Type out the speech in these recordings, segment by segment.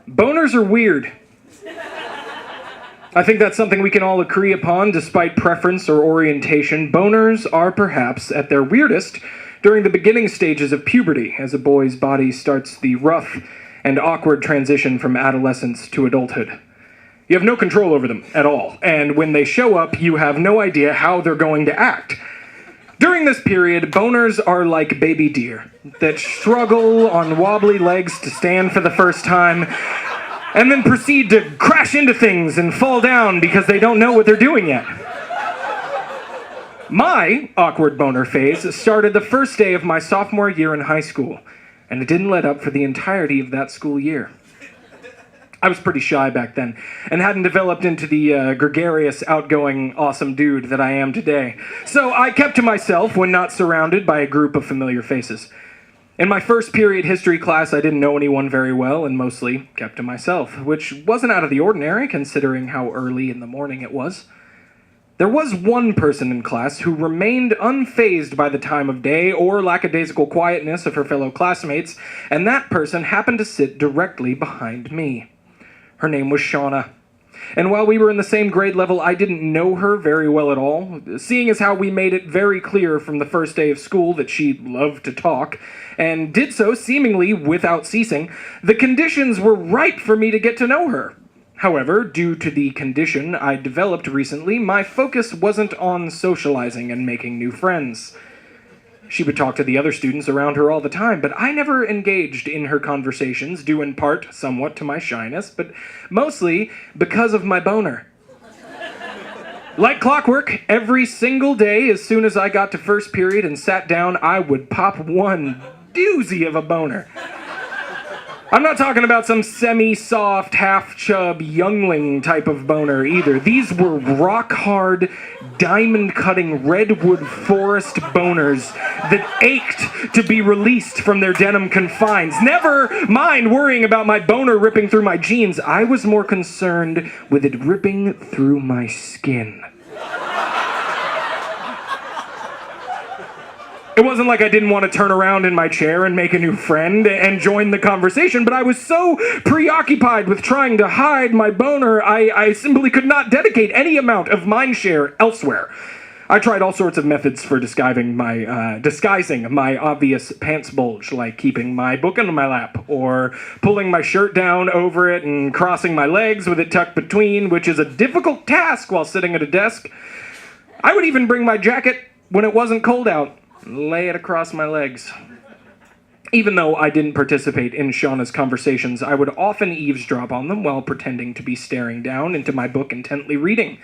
Boners are weird. I think that's something we can all agree upon, despite preference or orientation. Boners are perhaps at their weirdest during the beginning stages of puberty, as a boy's body starts the rough and awkward transition from adolescence to adulthood. You have no control over them at all, and when they show up, you have no idea how they're going to act. During this period, boners are like baby deer that struggle on wobbly legs to stand for the first time, and then proceed to crash into things and fall down because they don't know what they're doing yet. My awkward boner phase started the first day of my sophomore year in high school, and it didn't let up for the entirety of that school year. I was pretty shy back then, and hadn't developed into the gregarious, outgoing, awesome dude that I am today. So I kept to myself when not surrounded by a group of familiar faces. In my first period history class, I didn't know anyone very well and mostly kept to myself, which wasn't out of the ordinary considering how early in the morning it was. There was one person in class who remained unfazed by the time of day or lackadaisical quietness of her fellow classmates, and that person happened to sit directly behind me. Her name was Shauna. And while we were in the same grade level, I didn't know her very well at all, seeing as how we made it very clear from the first day of school that she loved to talk, and did so seemingly without ceasing. The conditions were ripe for me to get to know her. However, due to the condition I developed recently, my focus wasn't on socializing and making new friends. She would talk to the other students around her all the time, but I never engaged in her conversations, due in part somewhat to my shyness, but mostly because of my boner. Like clockwork, every single day, as soon as I got to first period and sat down, I would pop one doozy of a boner. I'm not talking about some semi-soft, half-chub, youngling type of boner either. These were rock-hard, diamond-cutting redwood forest boners that ached to be released from their denim confines. Never mind worrying about my boner ripping through my jeans. I was more concerned with it ripping through my skin. It wasn't like I didn't want to turn around in my chair and make a new friend and join the conversation, but I was so preoccupied with trying to hide my boner, I simply could not dedicate any amount of mind share elsewhere. I tried all sorts of methods for disguising my obvious pants bulge, like keeping my book in my lap, or pulling my shirt down over it and crossing my legs with it tucked between, which is a difficult task while sitting at a desk. I would even bring my jacket when it wasn't cold out, lay it across my legs. Even though I didn't participate in Shauna's conversations, I would often eavesdrop on them while pretending to be staring down into my book intently reading.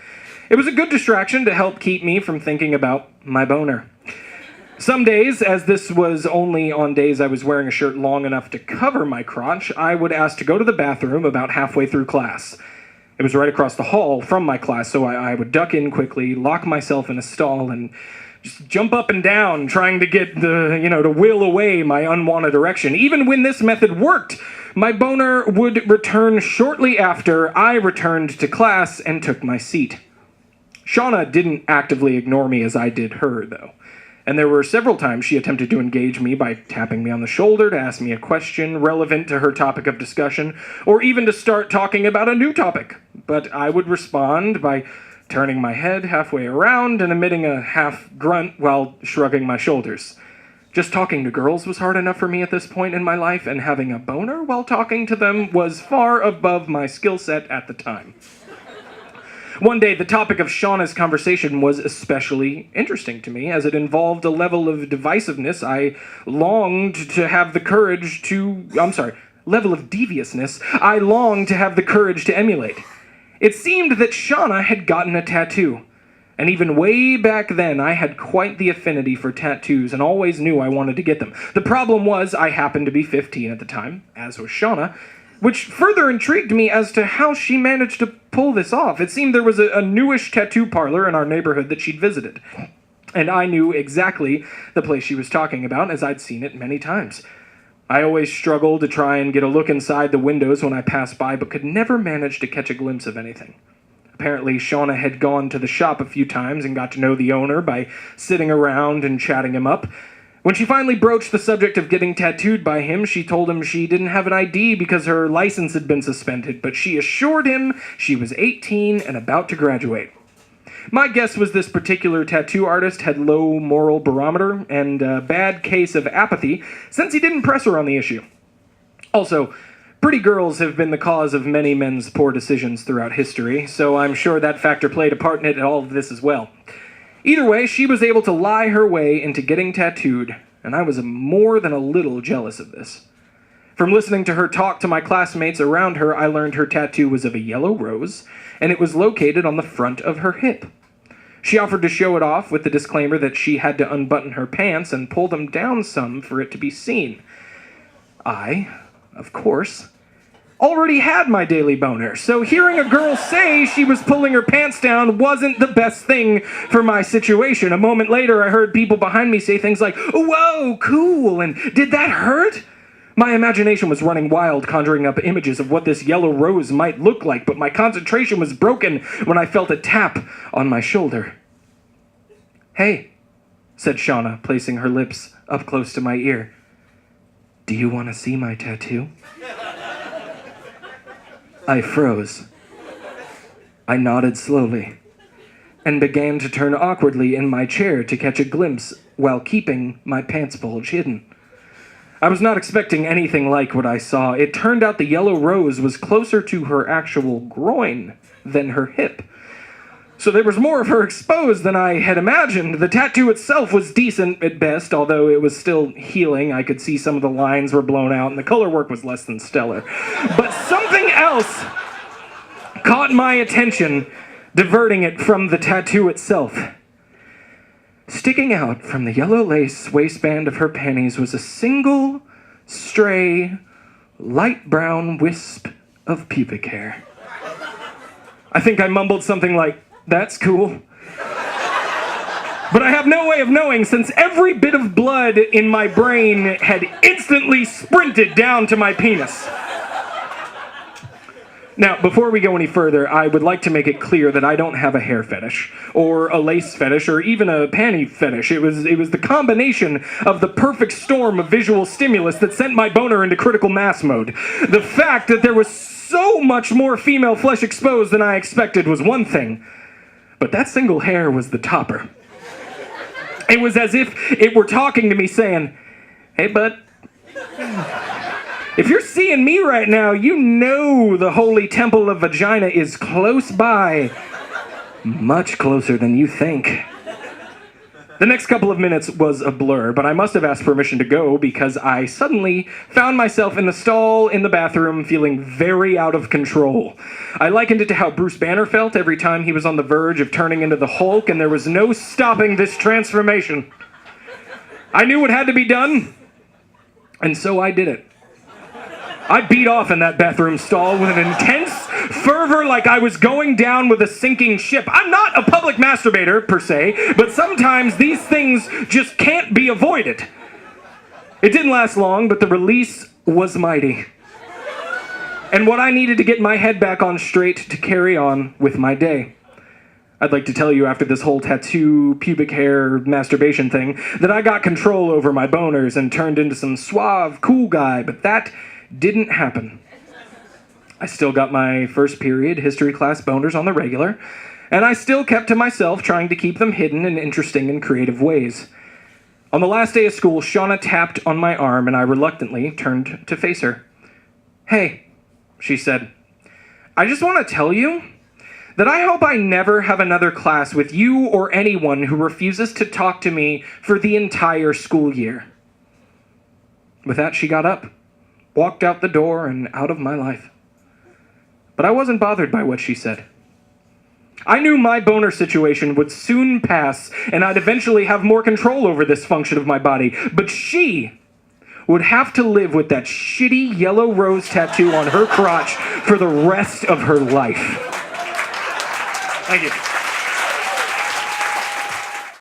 It was a good distraction to help keep me from thinking about my boner. Some days, as this was only on days I was wearing a shirt long enough to cover my crotch, I would ask to go to the bathroom about halfway through class. It was right across the hall from my class, so I would duck in quickly, lock myself in a stall, and just jump up and down, trying to get to will away my unwanted erection. Even when this method worked, my boner would return shortly after I returned to class and took my seat. Shauna didn't actively ignore me as I did her, though. And there were several times she attempted to engage me by tapping me on the shoulder to ask me a question relevant to her topic of discussion, or even to start talking about a new topic. But I would respond by turning my head halfway around and emitting a half grunt while shrugging my shoulders. Just talking to girls was hard enough for me at this point in my life, and having a boner while talking to them was far above my skill set at the time. One day, the topic of Shauna's conversation was especially interesting to me, as it involved a level of divisiveness level of deviousness I longed to have the courage to emulate. It seemed that Shauna had gotten a tattoo, and even way back then I had quite the affinity for tattoos and always knew I wanted to get them. The problem was I happened to be 15 at the time, as was Shauna, which further intrigued me as to how she managed to pull this off. It seemed there was a newish tattoo parlor in our neighborhood that she'd visited, and I knew exactly the place she was talking about, as I'd seen it many times. I always struggled to try and get a look inside the windows when I passed by, but could never manage to catch a glimpse of anything. Apparently, Shauna had gone to the shop a few times and got to know the owner by sitting around and chatting him up. When she finally broached the subject of getting tattooed by him, she told him she didn't have an ID because her license had been suspended, but she assured him she was 18 and about to graduate. My guess was this particular tattoo artist had low moral barometer and a bad case of apathy since he didn't press her on the issue. Also, pretty girls have been the cause of many men's poor decisions throughout history, so I'm sure that factor played a part in all of this as well. Either way, she was able to lie her way into getting tattooed, and I was more than a little jealous of this. From listening to her talk to my classmates around her, I learned her tattoo was of a yellow rose, and it was located on the front of her hip. She offered to show it off with the disclaimer that she had to unbutton her pants and pull them down some for it to be seen. I, of course, already had my daily boner, so hearing a girl say she was pulling her pants down wasn't the best thing for my situation. A moment later, I heard people behind me say things like, "Whoa, cool," and "Did that hurt?" My imagination was running wild, conjuring up images of what this yellow rose might look like, but my concentration was broken when I felt a tap on my shoulder. "Hey," said Shauna, placing her lips up close to my ear. "Do you want to see my tattoo?" I froze. I nodded slowly and began to turn awkwardly in my chair to catch a glimpse while keeping my pants bulge hidden. I was not expecting anything like what I saw. It turned out the yellow rose was closer to her actual groin than her hip. So there was more of her exposed than I had imagined. The tattoo itself was decent at best, although it was still healing. I could see some of the lines were blown out, and the color work was less than stellar. But something else caught my attention, diverting it from the tattoo itself. Sticking out from the yellow lace waistband of her panties was a single, stray, light brown wisp of pubic hair. I think I mumbled something like, "That's cool." But I have no way of knowing since every bit of blood in my brain had instantly sprinted down to my penis. Now, before we go any further, I would like to make it clear that I don't have a hair fetish, or a lace fetish, or even a panty fetish. It was the combination of the perfect storm of visual stimulus that sent my boner into critical mass mode. The fact that there was so much more female flesh exposed than I expected was one thing, but that single hair was the topper. It was as if it were talking to me saying, "Hey, bud, if you're seeing me right now, you know the holy temple of vagina is close by. Much closer than you think." The next couple of minutes was a blur, but I must have asked permission to go because I suddenly found myself in the stall in the bathroom feeling very out of control. I likened it to how Bruce Banner felt every time he was on the verge of turning into the Hulk, and there was no stopping this transformation. I knew what had to be done, and so I did it. I beat off in that bathroom stall with an intense fervor like I was going down with a sinking ship. I'm not a public masturbator, per se, but sometimes these things just can't be avoided. It didn't last long, but the release was mighty. And what I needed to get my head back on straight to carry on with my day. I'd like to tell you after this whole tattoo, pubic hair, masturbation thing, that I got control over my boners and turned into some suave, cool guy, but that didn't happen. I still got my first period history class boners on the regular, and I still kept to myself trying to keep them hidden in interesting and creative ways. On the last day of school, Shauna tapped on my arm, and I reluctantly turned to face her. "Hey," she said, "I just want to tell you that I hope I never have another class with you or anyone who refuses to talk to me for the entire school year." With that, she got up, walked out the door and out of my life. But I wasn't bothered by what she said. I knew my boner situation would soon pass, and I'd eventually have more control over this function of my body. But she would have to live with that shitty yellow rose tattoo on her crotch for the rest of her life. Thank you.